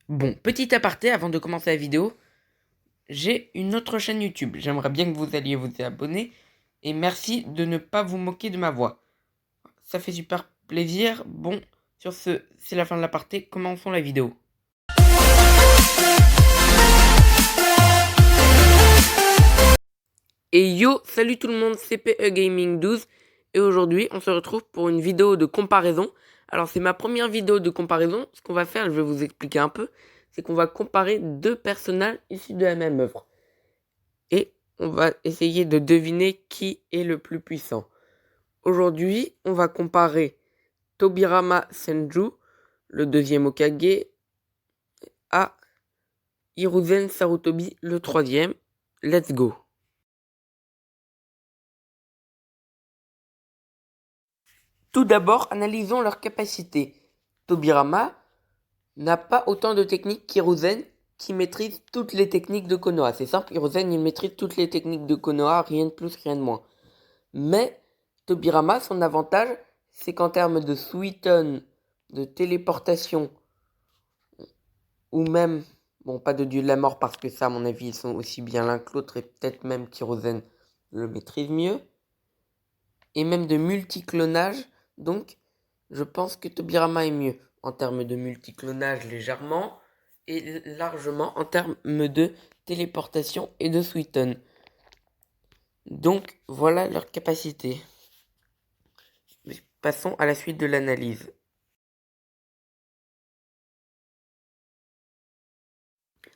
Bon, petit aparté avant de commencer la vidéo, j'ai une autre chaîne YouTube. J'aimerais bien que vous alliez vous abonner et merci de ne pas vous moquer de ma voix. Ça fait super plaisir. Bon, sur ce, c'est la fin de l'aparté. Commençons la vidéo. Et yo, salut tout le monde, c'est PE Gaming 12 et aujourd'hui on se retrouve pour une vidéo de comparaison. Alors c'est ma première vidéo de comparaison. Ce qu'on va faire, je vais vous expliquer un peu, c'est qu'on va comparer deux personnages issus de la même œuvre. Et on va essayer de deviner qui est le plus puissant. Aujourd'hui, on va comparer Tobirama Senju, le deuxième Hokage, à Hiruzen Sarutobi, le troisième. Let's go! Tout d'abord, analysons leurs capacités. Tobirama n'a pas autant de techniques qu'Hiruzen, qui maîtrise toutes les techniques de Konoha. C'est simple, Hiruzen il maîtrise toutes les techniques de Konoha, rien de plus, rien de moins. Mais Tobirama, son avantage, c'est qu'en termes de Suiton, de téléportation, ou même, bon, pas de dieu de la mort, parce que ça, à mon avis, ils sont aussi bien l'un que l'autre, et peut-être même qu'Hiruzen le maîtrise mieux, et même de multiclonage, donc je pense que Tobirama est mieux en termes de multiclonage légèrement, et largement en termes de téléportation et de Suiton. Donc voilà leur capacité. Passons à la suite de l'analyse.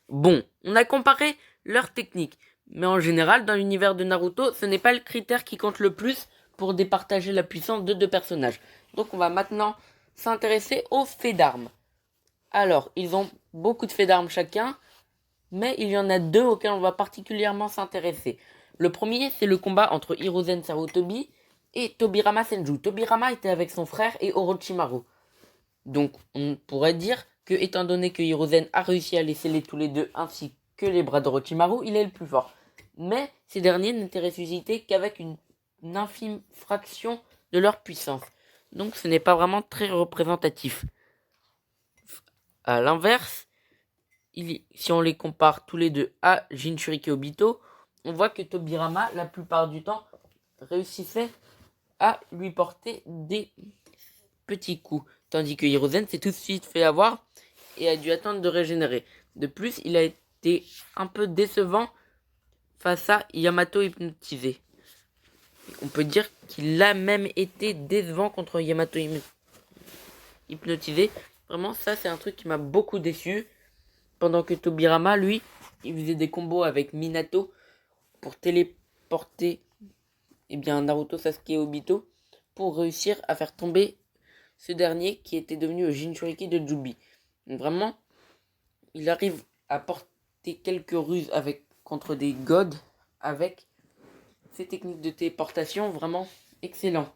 Bon, on a comparé leurs techniques, mais en général, dans l'univers de Naruto, ce n'est pas le critère qui compte le plus pour départager la puissance de deux personnages. Donc on va maintenant s'intéresser aux faits d'armes. Alors, ils ont beaucoup de faits d'armes chacun, mais il y en a deux auxquels on va particulièrement s'intéresser. Le premier, c'est le combat entre Hiruzen Sarutobi et Tobirama Senju. Tobirama était avec son frère et Orochimaru. Donc, on pourrait dire que, étant donné que Hiruzen a réussi à les sceller tous les deux, ainsi que les bras d'Orochimaru, il est le plus fort. Mais ces derniers n'étaient ressuscités qu'avec une infime fraction de leur puissance. Donc, ce n'est pas vraiment très représentatif. À l'inverse, si on les compare tous les deux à Jinchuriki Obito, on voit que Tobirama, la plupart du temps, réussissait à lui porter des petits coups. Tandis que Hiruzen s'est tout de suite fait avoir et a dû attendre de régénérer. De plus, il a été un peu décevant face à Yamato hypnotisé. On peut dire qu'il a même été décevant contre Yamato hypnotisé. Vraiment, ça c'est un truc qui m'a beaucoup déçu. Pendant que Tobirama, lui, il faisait des combos avec Minato pour téléporter Naruto, Sasuke et Obito pour réussir à faire tomber ce dernier qui était devenu le Jinchuriki de Jubi. Donc vraiment, il arrive à porter quelques ruses contre des gods avec ses techniques de téléportation vraiment excellent.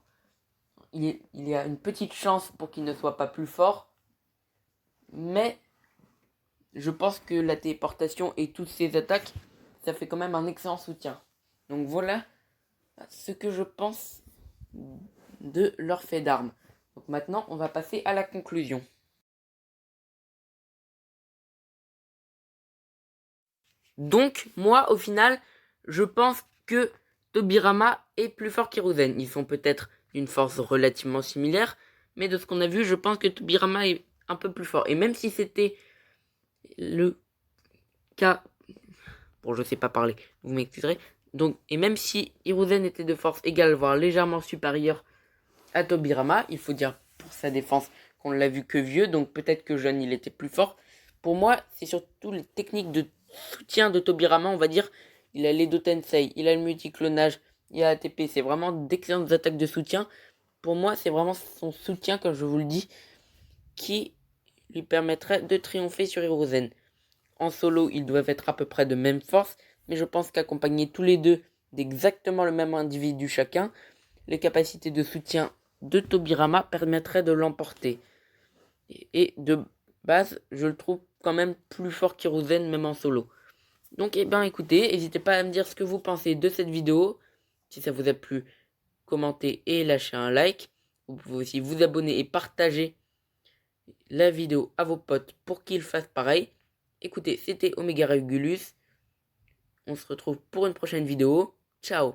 Il y a une petite chance pour qu'il ne soit pas plus fort, mais je pense que la téléportation et toutes ses attaques, ça fait quand même un excellent soutien. Donc voilà ce que je pense de leur fait d'armes. Donc maintenant, on va passer à la conclusion. Donc, moi, au final, je pense que Tobirama est plus fort qu'Hiruzen. Ils sont peut-être d'une force relativement similaire, mais de ce qu'on a vu, je pense que Tobirama est un peu plus fort. Et même si c'était le cas... Bon, je sais pas parler, vous m'excuserez. Donc, et même si Hiruzen était de force égale, voire légèrement supérieure à Tobirama, il faut dire pour sa défense qu'on l'a vu que vieux, donc peut-être que jeune il était plus fort. Pour moi, c'est surtout les techniques de soutien de Tobirama, on va dire. Il a l'Edo Tensei, il a le multiclonage, il a ATP, c'est vraiment d'excellentes attaques de soutien. Pour moi, c'est vraiment son soutien, comme je vous le dis, qui lui permettrait de triompher sur Hiruzen. En solo, ils doivent être à peu près de même force, mais je pense qu'accompagner tous les deux d'exactement le même individu chacun, les capacités de soutien de Tobirama permettraient de l'emporter. Et de base, je le trouve quand même plus fort qu'Hiruzen, même en solo. Donc, écoutez, n'hésitez pas à me dire ce que vous pensez de cette vidéo. Si ça vous a plu, commentez et lâchez un like. Vous pouvez aussi vous abonner et partager la vidéo à vos potes pour qu'ils fassent pareil. Écoutez, c'était Omega Regulus. On se retrouve pour une prochaine vidéo. Ciao!